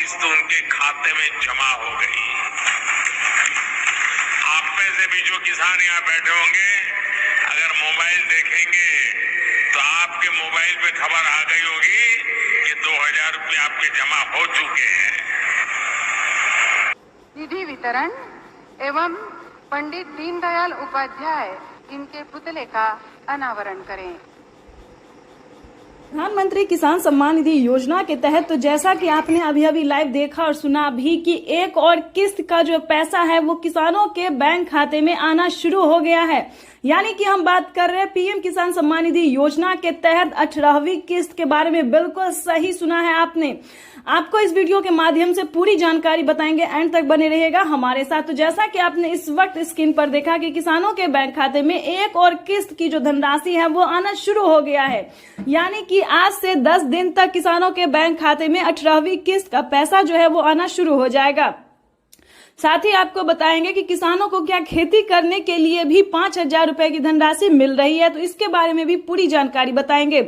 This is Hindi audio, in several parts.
किस्त उनके खाते में जमा हो गई। आप में से भी जो किसान यहाँ बैठे होंगे, अगर मोबाइल देखेंगे तो आपके मोबाइल पे खबर आ गई होगी कि 2000 रुपये आपके जमा हो चुके हैं। निधि वितरण एवं पंडित दीनदयाल उपाध्याय इनके पुतले का अनावरण करें। प्रधानमंत्री किसान सम्मान निधि योजना के तहत तो जैसा कि आपने अभी लाइव देखा और सुना भी कि एक और किस्त का जो पैसा है वो किसानों के बैंक खाते में आना शुरू हो गया है। यानी कि हम बात कर रहे हैं पीएम किसान सम्मान निधि योजना के तहत 18वीं किस्त के बारे में। बिल्कुल सही सुना है आपने। आपको इस वीडियो के माध्यम से पूरी जानकारी बताएंगे, एंड तक बने रहिएगा हमारे साथ। तो जैसा कि आपने इस वक्त स्क्रीन पर देखा कि किसानों के बैंक खाते में एक और किस्त की जो धनराशि है वो आना शुरू हो गया है। यानी कि आज से 10 दिन तक किसानों के बैंक खाते में 18वीं किस्त का पैसा जो है वो आना शुरू हो जाएगा। साथ ही आपको बताएंगे कि किसानों को क्या खेती करने के लिए भी 5000 रुपए की धनराशि मिल रही है, तो इसके बारे में भी पूरी जानकारी बताएंगे।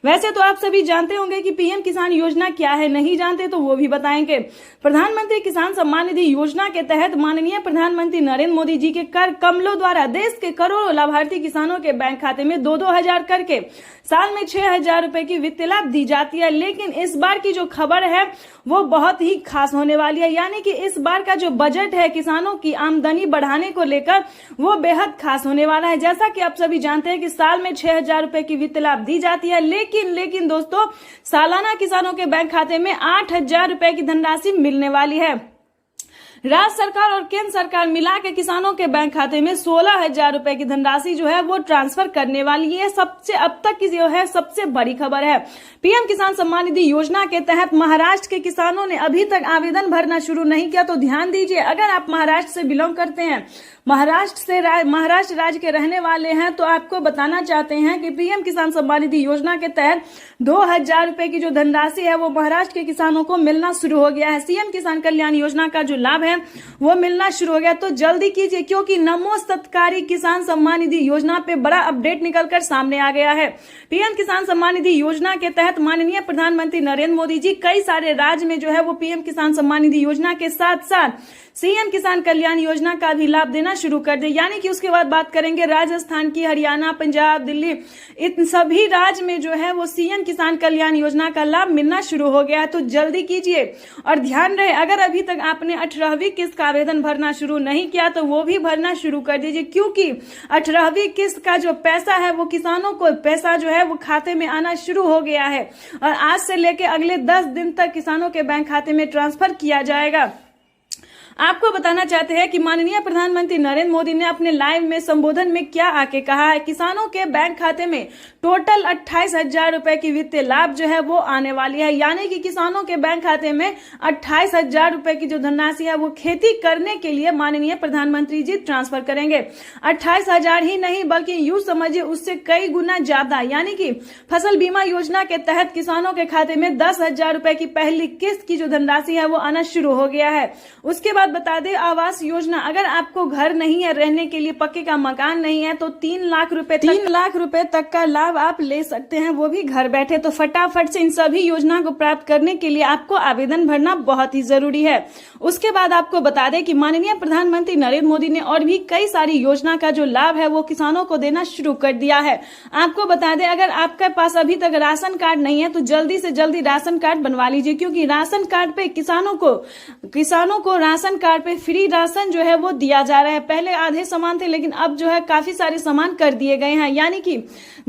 वैसे तो आप सभी जानते होंगे कि पीएम किसान योजना क्या है, नहीं जानते तो वो भी बताएंगे। प्रधानमंत्री किसान सम्मान निधि योजना के तहत माननीय प्रधानमंत्री नरेंद्र मोदी जी के कर कमलों द्वारा देश के करोड़ों लाभार्थी किसानों के बैंक खाते में 2-2 हजार करके साल में 6000 रुपए की वित्तीय लाभ दी जाती है। लेकिन इस बार की जो खबर है वो बहुत ही खास होने वाली है। यानी कि इस बार का जो बजट है किसानों की आमदनी बढ़ाने को लेकर वो बेहद खास होने वाला है। जैसा कि आप सभी जानते हैं कि साल में 6000 रुपए की वित्तीय लाभ दी जाती है, लेकिन दोस्तों सालाना किसानों के बैंक खाते में 8000 रुपए की धनराशि मिलने वाली है। राज्य सरकार और केंद्र सरकार मिला के किसानों के बैंक खाते में 16000 रुपए की धनराशि जो है वो ट्रांसफर करने वाली है। सबसे अब तक की जो है सबसे बड़ी खबर है। पीएम किसान सम्मान निधि योजना के तहत महाराष्ट्र के किसानों ने अभी तक आवेदन भरना शुरू नहीं किया, तो ध्यान दीजिए। अगर आप महाराष्ट्र से बिलोंग करते हैं, महाराष्ट्र राज्य के रहने वाले हैं, तो आपको बताना चाहते हैं कि पीएम किसान सम्मान निधि योजना के तहत 2000 रुपए की जो धनराशि है वो महाराष्ट्र के किसानों को मिलना शुरू हो गया है। सीएम किसान कल्याण योजना का जो लाभ है वो मिलना शुरू हो गया, तो जल्दी कीजिए क्योंकि नमो सत्कारी किसान सम्मान निधि योजना पे बड़ा अपडेट निकलकर सामने आ गया है। पीएम किसान सम्मान निधि योजना के तहत माननीय प्रधानमंत्री नरेंद्र मोदी जी कई सारे राज्य में जो है वो पीएम किसान सम्मान निधि योजना के साथ साथ सीएम किसान कल्याण योजना का भी लाभ देना शुरू कर दे। यानी कि उसके बाद बात करेंगे राजस्थान की, हरियाणा, पंजाब, दिल्ली, इन सभी राज्य में जो है वो सीएम किसान कल्याण योजना का लाभ मिलना शुरू हो गया है। तो जल्दी कीजिए और ध्यान रहे, अगर अभी तक आपने 18वीं किस्त का आवेदन भरना शुरू नहीं किया तो वो भी भरना शुरू कर दीजिए, क्योंकि 18वीं किस्त का जो पैसा है वो किसानों को पैसा जो है वो खाते में आना शुरू हो गया है और आज से लेके अगले 10 दिन तक किसानों के बैंक खाते में ट्रांसफर किया जाएगा। आपको बताना चाहते हैं कि माननीय प्रधानमंत्री नरेंद्र मोदी ने अपने लाइव में संबोधन में क्या आके कहा है। किसानों के बैंक खाते में टोटल 28000 रुपए की वित्तीय लाभ जो है वो आने वाली है। यानी कि किसानों के बैंक खाते में 28000 रुपए की जो धनराशि है वो खेती करने के लिए माननीय प्रधानमंत्री जी ट्रांसफर करेंगे। 28000 ही नहीं बल्कि यूं समझिए उससे कई गुना ज्यादा। यानी कि फसल बीमा योजना के तहत किसानों के खाते में 10,000 रुपए की पहली किस्त की जो धनराशि है वो आना शुरू हो गया है। उसके बाद बता दें आवास योजना, अगर आपको घर नहीं है, रहने के लिए पक्के का मकान नहीं है, तो 3 लाख रुपए तक का लाभ आप ले सकते हैं, वो भी घर बैठे। तो फटाफट से इन सभी योजना को प्राप्त करने के लिए आपको आवेदन भरना बहुत ही जरूरी है। उसके बाद आपको बता दें कि माननीय प्रधानमंत्री नरेंद्र मोदी ने और भी कई सारी योजना का जो लाभ है वो किसानों को देना शुरू कर दिया है। आपको बता दें अगर आपके पास अभी तक राशन कार्ड नहीं है तो जल्दी से जल्दी राशन कार्ड बनवा लीजिए, क्योंकि राशन कार्ड पे किसानों को राशन कार्ड पे फ्री राशन जो है वो दिया जा रहा है। पहले आधे सामान थे लेकिन अब जो है काफी सारे सामान कर दिए गए हैं। यानी कि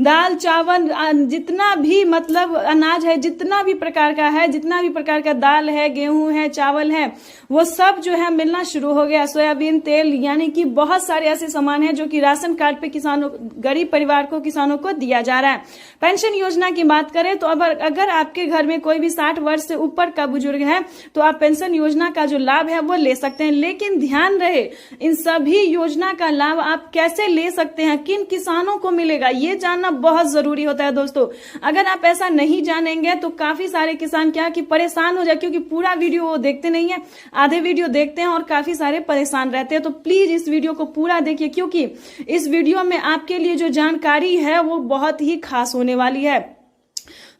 दाल, चावल, जितना भी मतलब अनाज है, जितना भी प्रकार का है, जितना भी प्रकार का दाल है, गेहूं है, चावल है, वो सब जो है मिलना शुरू हो गया। सोयाबीन तेल, यानी कि बहुत सारे ऐसे सामान है जो कि राशन कार्ड पे किसानों, गरीब परिवार को, किसानों को दिया जा रहा है। पेंशन योजना की बात करें तो अगर आपके घर में कोई भी 60 वर्ष से ऊपर का बुजुर्ग है तो आप पेंशन योजना का जो लाभ है वो ले सकते हैं। लेकिन ध्यान रहे इन सभी योजना का लाभ आप कैसे ले सकते हैं, किन किसानों को मिलेगा, ये जानना बहुत जरूरी होता है दोस्तों। अगर आप ऐसा नहीं जानेंगे तो काफी सारे किसान क्या कि परेशान हो जाए, क्योंकि पूरा वीडियो वो देखते नहीं है, आधे वीडियो देखते हैं और काफी सारे परेशान रहते हैं। तो प्लीज इस वीडियो को पूरा देखिए, क्योंकि इस वीडियो में आपके लिए जो जानकारी है वो बहुत ही खास होने वाली है।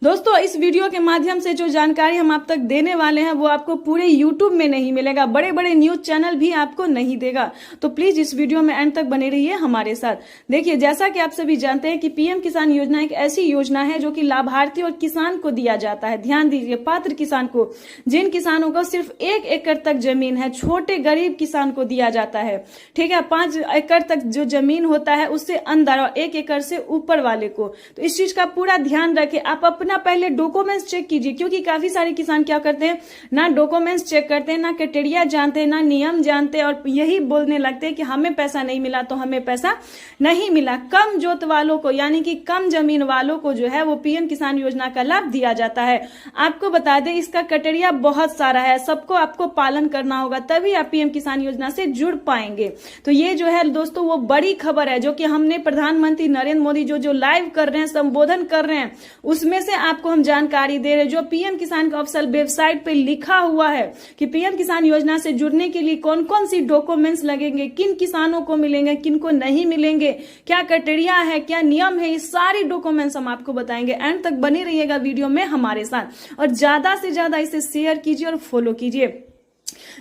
दोस्तों इस वीडियो के माध्यम से जो जानकारी हम आप तक देने वाले हैं वो आपको पूरे YouTube में नहीं मिलेगा, बड़े बड़े न्यूज चैनल भी आपको नहीं देगा। तो प्लीज इस वीडियो में एंड तक बने रहिए हमारे साथ। देखिए, जैसा कि आप सभी जानते हैं कि पीएम किसान योजना एक ऐसी योजना है जो कि लाभार्थी और किसान को दिया जाता है। ध्यान दीजिए, पात्र किसान को, जिन किसानों को सिर्फ 1 एकड़ तक जमीन है, छोटे गरीब किसान को दिया जाता है। ठीक है, 5 एकड़ तक जो जमीन होता है उससे अंदर और 1 एकड़ से ऊपर वाले को। तो इस चीज का पूरा ध्यान रखें। आप अपना पहले डॉक्यूमेंट्स चेक कीजिए, क्योंकि काफी सारे किसान क्या करते हैं, ना डॉक्यूमेंट्स चेक करते हैं, ना क्राइटेरिया जानते हैं, ना नियम जानते हैं, और यही बोलने लगते हैं कि हमें पैसा नहीं मिला तो हमें पैसा नहीं मिला। कम जोत वालों को, यानी कि कम जमीन वालों को जो है वो पीएम किसान योजना का लाभ दिया जाता है। आपको बता दें, इसका क्राइटेरिया बहुत सारा है, सबको आपको पालन करना होगा, तभी आप पीएम किसान योजना से जुड़ पाएंगे। तो ये जो है दोस्तों वो बड़ी खबर है जो कि हमने प्रधानमंत्री नरेंद्र मोदी जो लाइव कर रहे हैं, संबोधन कर रहे हैं, उसमें से आपको हम जानकारी दे रहे हैं। जो पीएम किसान का ऑफिशियल वेबसाइट पे लिखा हुआ है कि पीएम किसान योजना से जुड़ने के लिए कौन कौन सी डॉक्यूमेंट्स लगेंगे, किन किसानों को मिलेंगे, किन को नहीं मिलेंगे, क्या क्राइटेरिया है, क्या नियम है, ये सारी डॉक्यूमेंट्स हम आपको बताएंगे। एंड तक बने रहिएगा वीडियो में हमारे साथ, और ज्यादा से ज्यादा इसे शेयर कीजिए और फॉलो कीजिए,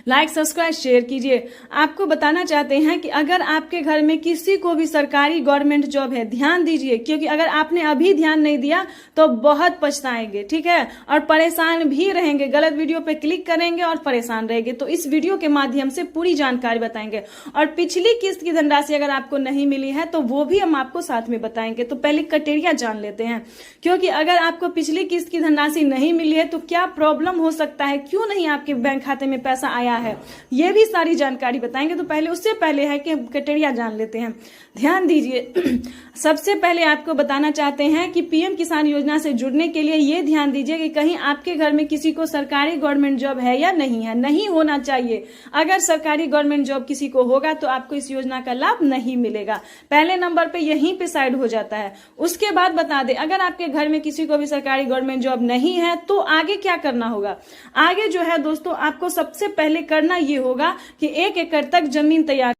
लाइक सब्सक्राइब शेयर कीजिए। आपको बताना चाहते हैं कि अगर आपके घर में किसी को भी सरकारी गवर्नमेंट जॉब है, ध्यान दीजिए, क्योंकि अगर आपने अभी ध्यान नहीं दिया तो बहुत पछताएंगे। ठीक है, और परेशान भी रहेंगे, गलत वीडियो पे क्लिक करेंगे और परेशान रहेंगे। तो इस वीडियो के माध्यम से पूरी जानकारी बताएंगे, और पिछली किस्त की धनराशि अगर आपको नहीं मिली है तो वो भी हम आपको साथ में बताएंगे। तो पहले क्राइटेरिया जान लेते हैं, क्योंकि अगर आपको पिछली किस्त की धनराशि नहीं मिली है तो क्या प्रॉब्लम हो सकता है, क्यों नहीं आपके बैंक खाते में पैसा आया है, ये भी सारी जानकारी बताएंगे। तो पहले उससे पहले है कि क्राइटेरिया जान लेते हैं। ध्यान दीजिए, सबसे पहले आपको बताना चाहते हैं कि पीएम किसान योजना से जुड़ने के लिए ये ध्यान दीजिए कि कहीं आपके घर में किसी को सरकारी गवर्नमेंट जॉब है या नहीं है। नहीं होना चाहिए। अगर सरकारी गवर्नमेंट जॉब किसी को होगा तो आपको इस योजना का लाभ नहीं मिलेगा। पहले नंबर पे यहीं पे साइड हो जाता है। उसके बाद बता दें, अगर आपके घर में किसी को भी सरकारी गवर्नमेंट जॉब नहीं है तो आगे क्या करना होगा। आगे जो है दोस्तों, आपको सबसे पहले करना ये होगा कि 1 एकड़ तक जमीन तैयार।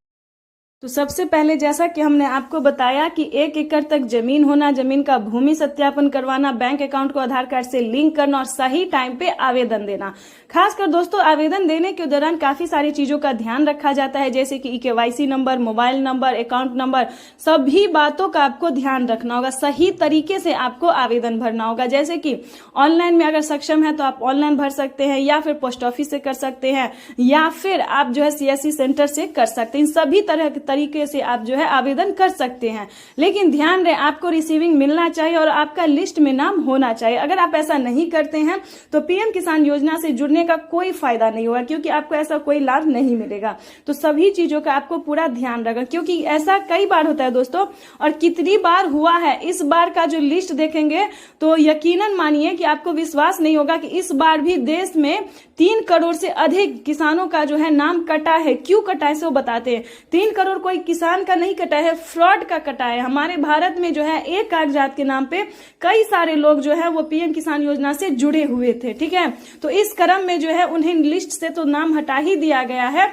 तो सबसे पहले जैसा कि हमने आपको बताया कि 1 एकड़ तक जमीन होना, जमीन का भूमि सत्यापन करवाना, बैंक अकाउंट को आधार कार्ड से लिंक करना और सही टाइम पे आवेदन देना। खासकर दोस्तों आवेदन देने के दौरान काफी सारी चीजों का ध्यान रखा जाता है, जैसे कि KYC number, mobile number, account number, सभी बातों का आपको ध्यान रखना होगा। सही तरीके से आपको आवेदन भरना होगा। जैसे कि ऑनलाइन में अगर सक्षम है तो आप ऑनलाइन भर सकते हैं, या फिर पोस्ट ऑफिस से कर सकते हैं, या फिर आप जो है सीएससी सेंटर से कर सकते हैं। इन सभी तरह तरीके से आप जो है आवेदन कर सकते हैं। लेकिन ध्यान रहे, आपको रिसीविंग मिलना चाहिए और आपका लिस्ट में नाम होना चाहिए। अगर आप ऐसा नहीं करते हैं तो पीएम किसान योजना से जुड़ने का कोई फायदा नहीं होगा, क्योंकि आपको ऐसा कोई लाभ नहीं मिलेगा। तो सभी चीजों का आपको पूरा ध्यान रखना, क्योंकि ऐसा कई बार होता है दोस्तों, और कितनी बार हुआ है। इस बार का जो लिस्ट देखेंगे तो यकीनन मानिए कि आपको विश्वास नहीं होगा कि इस बार भी देश में 3 करोड़ से अधिक किसानों का जो है नाम कटा है। क्यों कटा है सो बताते हैं। 3 करोड़ कोई किसान का नहीं कटा है, फ्रॉड का कटा है। हमारे भारत में जो है एक कागजात के नाम पे कई सारे लोग जो है वो पीएम किसान योजना से जुड़े हुए थे। ठीक है, तो इस क्रम में जो है उन्हें लिस्ट से तो नाम हटा ही दिया गया है।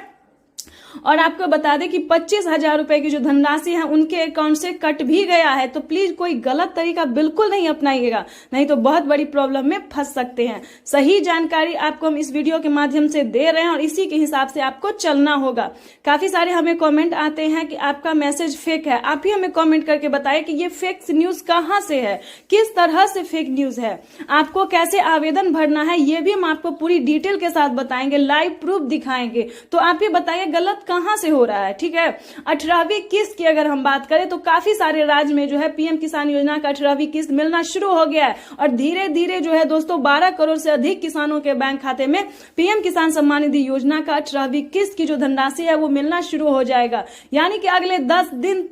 और आपको बता दें कि 25,000 रुपए की जो धनराशि है उनके अकाउंट से कट भी गया है। तो प्लीज कोई गलत तरीका बिल्कुल नहीं अपनाइएगा, नहीं तो बहुत बड़ी प्रॉब्लम में फंस सकते हैं। सही जानकारी आपको हम इस वीडियो के माध्यम से दे रहे हैं और इसी के हिसाब से आपको चलना होगा। काफी सारे हमें कमेंट आते हैं कि आपका मैसेज फेक है। आप ही हमें कमेंट करके बताएं कि ये फेक न्यूज कहां से है, किस तरह से फेक न्यूज है, आपको कैसे आवेदन भरना है, ये भी हम आपको पूरी डिटेल के साथ बताएंगे, लाइव प्रूफ दिखाएंगे। तो आप ही बताइए गलत कहां से हो रहा है। ठीक है, 18वीं किस्त की अगर हम बात करें तो काफी सारे राज्य में जो है पीएम किसान योजना का 18वीं किस्त मिलना शुरू हो गया है, और धीरे धीरे जो है दोस्तों 12 करोड़ से अधिक किसानों के बैंक खाते में पीएम किसान सम्मान निधि योजना का 18वीं किस्त की जो धनराशि है वो मिलना शुरू हो जाएगा। यानी कि अगले 10 दिन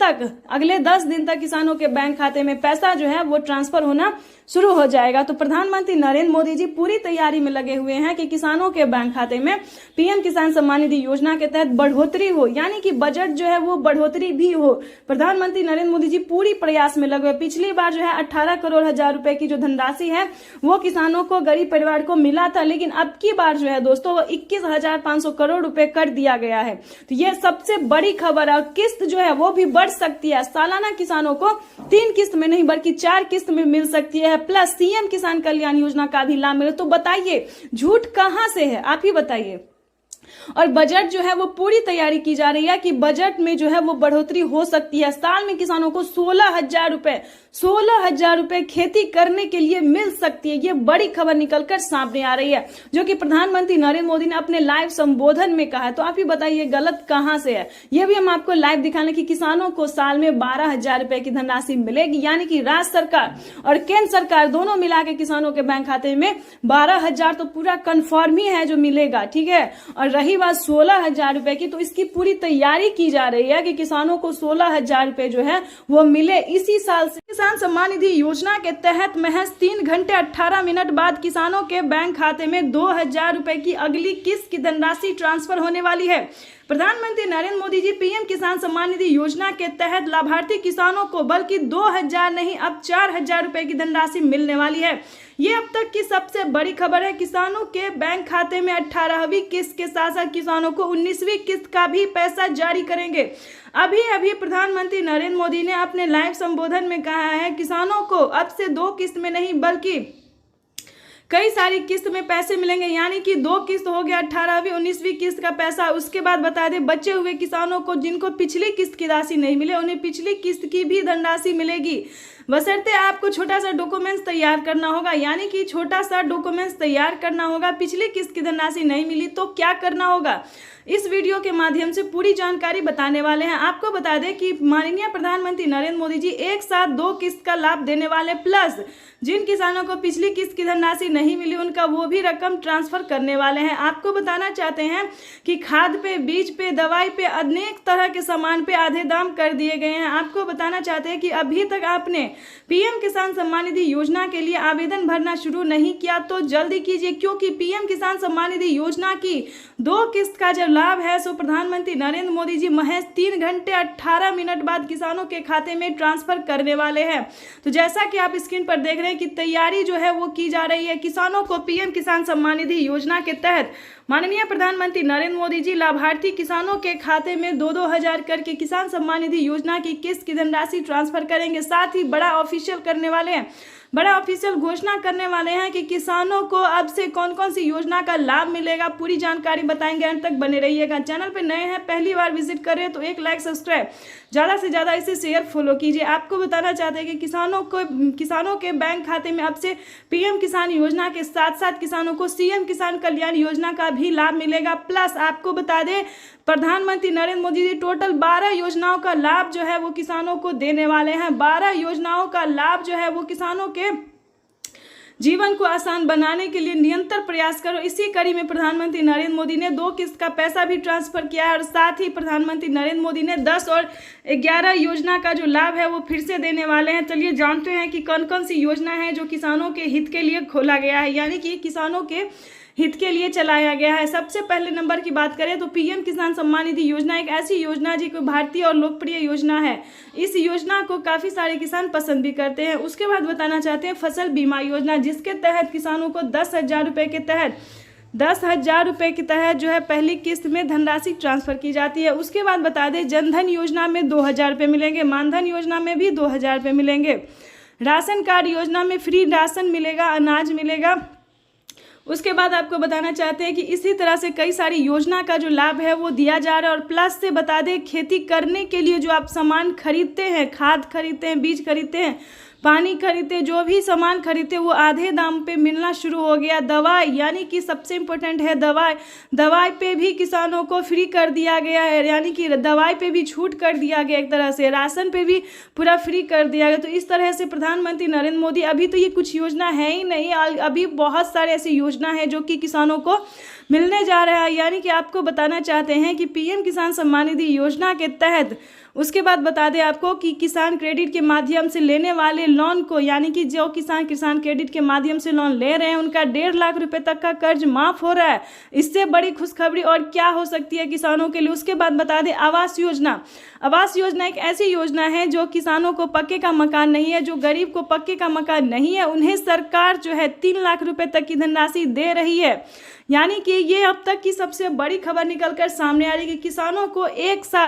तक किसानों के बैंक खाते में पैसा जो है वो ट्रांसफर होना शुरू हो जाएगा। तो प्रधानमंत्री नरेंद्र मोदी जी पूरी तैयारी में लगे हुए हैं कि किसानों के बैंक खाते में पीएम किसान सम्मान निधि योजना के तहत बढ़ोतरी हो, यानी कि बजट जो है वो बढ़ोतरी भी हो। प्रधानमंत्री नरेंद्र मोदी जी पूरी प्रयास में लगे हुए। पिछली बार जो है 18 करोड़ हजार रुपए की जो धनराशि है वो किसानों को, गरीब परिवार को मिला था, लेकिन अब की बार जो है दोस्तों वो 21,500 करोड़ रुपए कर दिया गया है। तो ये सबसे बड़ी खबर है। और किस्त जो है वो भी बढ़ सकती है। सालाना किसानों को 3 किस्त में नहीं बल्कि 4 किस्त में मिल सकती है है, प्लस सीएम किसान कल्याण योजना का भी लाभ मिले। तो बताइए झूठ कहां से है, आप ही बताइए। और बजट जो है वो पूरी तैयारी की जा रही है कि बजट में जो है वो बढ़ोतरी हो सकती है। साल में किसानों को 16,000 रुपए खेती करने के लिए मिल सकती है। ये बड़ी खबर निकलकर सामने आ रही है, जो कि प्रधानमंत्री नरेंद्र मोदी ने अपने लाइव संबोधन में कहा। तो आप ही बताइए गलत कहां से है। ये भी हम आपको लाइव दिखाने की किसानों को साल में 12,000 रुपए की धनराशि मिलेगी, यानी कि राज्य सरकार और केंद्र सरकार दोनों मिला के किसानों के बैंक खाते में 12,000 तो पूरा कन्फर्म ही है जो मिलेगा, ठीक है। और रही बात 16,000 रुपए की, तो इसकी पूरी तैयारी की जा रही है कि किसानों को 16,000 रुपए जो है वो मिले इसी साल से। किसान सम्मान निधि योजना के तहत महज 3 घंटे 18 मिनट बाद किसानों के बैंक खाते में 2,000 रुपए की अगली किस्त की धनराशि ट्रांसफर होने वाली है। प्रधानमंत्री नरेंद्र मोदी जी पीएम किसान सम्मान निधि योजना के तहत लाभार्थी किसानों को बल्कि 2,000 नहीं अब 4,000 रुपए की धनराशि मिलने वाली है। ये अब तक की सबसे बड़ी खबर है। किसानों के बैंक खाते में 18वीं किस्त के साथ साथ किसानों को 19वीं किस्त का भी पैसा जारी करेंगे। अभी प्रधानमंत्री नरेंद्र मोदी ने अपने लाइव संबोधन में कहा है किसानों को अब से 2 किस्त में नहीं बल्कि कई सारी किस्त में पैसे मिलेंगे, यानी कि 2 किस्त हो गया 18वीं 19वीं किस्त का पैसा। उसके बाद बता दें बचे हुए किसानों को जिनको पिछली किस्त की राशि नहीं मिले उन्हें पिछली किस्त की भी धनराशि मिलेगी, बशर्ते आपको छोटा सा डॉक्यूमेंट्स तैयार करना होगा। यानी कि छोटा सा डॉक्यूमेंट्स तैयार करना होगा। पिछली किस्त की धनराशि नहीं मिली तो क्या करना होगा, इस वीडियो के माध्यम से पूरी जानकारी बताने वाले हैं। आपको बता दें कि माननीय प्रधानमंत्री नरेंद्र मोदी जी एक साथ 2 किस्त का लाभ देने वाले, प्लस जिन किसानों को पिछली किस्त की धनराशि नहीं मिली उनका वो भी रकम ट्रांसफर करने वाले हैं। आपको बताना चाहते हैं कि खाद पे, बीज पे, दवाई पे, अनेक तरह के सामान पे आधे दाम कर दिए गए हैं। आपको बताना चाहते हैं कि अभी तक आपने पीएम किसान सम्मान निधि योजना के लिए आवेदन भरना शुरू नहीं किया तो जल्दी कीजिए, क्योंकि पीएम किसान सम्मान निधि योजना की 2 किस्त का जब लाभ है सो प्रधानमंत्री नरेंद्र मोदी जी महज 3 घंटे 18 मिनट बाद किसानों के खाते में ट्रांसफर करने वाले हैं। तो जैसा कि आप स्क्रीन पर देख रहे हैं कि तैयारी जो है वो की जा रही है। किसानों को पीएम किसान सम्मान निधि योजना के तहत माननीय प्रधानमंत्री नरेंद्र मोदी जी लाभार्थी किसानों के खाते में 2-2 हजार करके किसान सम्मान निधि योजना की किस्त की धनराशि ट्रांसफर करेंगे। साथ ही बड़ा ऑफिशियल करने वाले हैं, बड़ा ऑफिशियल घोषणा करने वाले हैं कि किसानों को अब से कौन कौन सी योजना का लाभ मिलेगा। पूरी जानकारी बताएंगे, अंत तक बने रहिएगा। चैनल पे नए हैं, पहली बार विजिट कर रहे हैं तो एक लाइक, सब्सक्राइब, ज़्यादा से ज़्यादा इसे शेयर फॉलो कीजिए। आपको बताना चाहते हैं कि किसानों के बैंक खाते में अब से पीएम किसान योजना के साथ साथ किसानों को सीएम किसान कल्याण योजना का भी लाभ मिलेगा। प्लस आपको बता दें प्रधानमंत्री नरेंद्र मोदी जी टोटल 12 योजनाओं का लाभ जो है वो किसानों को देने वाले हैं। 12 योजनाओं का लाभ जो है वो किसानों के जीवन को आसान बनाने के लिए निरंतर प्रयास करो। इसी कड़ी में प्रधानमंत्री नरेंद्र मोदी ने 2 किस्त का पैसा भी ट्रांसफर किया है और साथ ही प्रधानमंत्री नरेंद्र मोदी ने 10 और 11 योजना का जो लाभ है वो फिर से देने वाले हैं। चलिए जानते हैं कि कौन कौन सी योजना है जो किसानों के हित के लिए खोला गया है, यानी कि किसानों के हित के लिए चलाया गया है। सबसे पहले नंबर की बात करें तो पीएम किसान सम्मान निधि योजना एक ऐसी योजना है जो भारतीय और लोकप्रिय योजना है। इस योजना को काफ़ी सारे किसान पसंद भी करते हैं। उसके बाद बताना चाहते हैं फसल बीमा योजना, जिसके तहत किसानों को 10,000 रुपये के तहत 10,000 रुपये के तहत जो है पहली किस्त में धनराशि ट्रांसफर की जाती है। उसके बाद बता दें जनधन योजना में 2,000 रुपये मिलेंगे, मानधन योजना में भी 2,000 रुपये मिलेंगे, राशन कार्ड योजना में फ्री राशन मिलेगा, अनाज मिलेगा। उसके बाद आपको बताना चाहते हैं कि इसी तरह से कई सारी योजना का जो लाभ है वो दिया जा रहा है। और प्लस से बता दें खेती करने के लिए जो आप सामान खरीदते हैं, खाद खरीदते हैं, बीज खरीदते हैं, पानी खरीदते, जो भी सामान खरीदते वो आधे दाम पे मिलना शुरू हो गया। दवाई, यानी कि सबसे इम्पोर्टेंट है दवाई पे भी किसानों को फ्री कर दिया गया है, यानी कि दवाई पे भी छूट कर दिया गया एक तरह से, राशन पे भी पूरा फ्री कर दिया गया। तो इस तरह से प्रधानमंत्री नरेंद्र मोदी, अभी तो ये कुछ योजना है ही नहीं, अभी बहुत सारे ऐसी योजना है जो कि किसानों को मिलने जा रहा है। यानी कि आपको बताना चाहते हैं कि पीएम किसान सम्मान निधि योजना के तहत उसके बाद बता दें आपको कि किसान क्रेडिट के माध्यम से लेने वाले लोन को, यानी कि जो किसान क्रेडिट के माध्यम से लोन ले रहे हैं उनका 1.5 लाख रुपए तक का कर्ज माफ हो रहा है। इससे बड़ी खुशखबरी और क्या हो सकती है किसानों के लिए। उसके बाद बता दें आवास योजना एक ऐसी योजना है जो किसानों को पक्के का मकान नहीं है, जो गरीब को पक्के का मकान नहीं है, उन्हें सरकार जो है 3 लाख रुपए तक की धनराशि दे रही है। यानी कि ये अब तक की सबसे बड़ी खबर निकलकर सामने आ रही है कि किसानों को एक साथ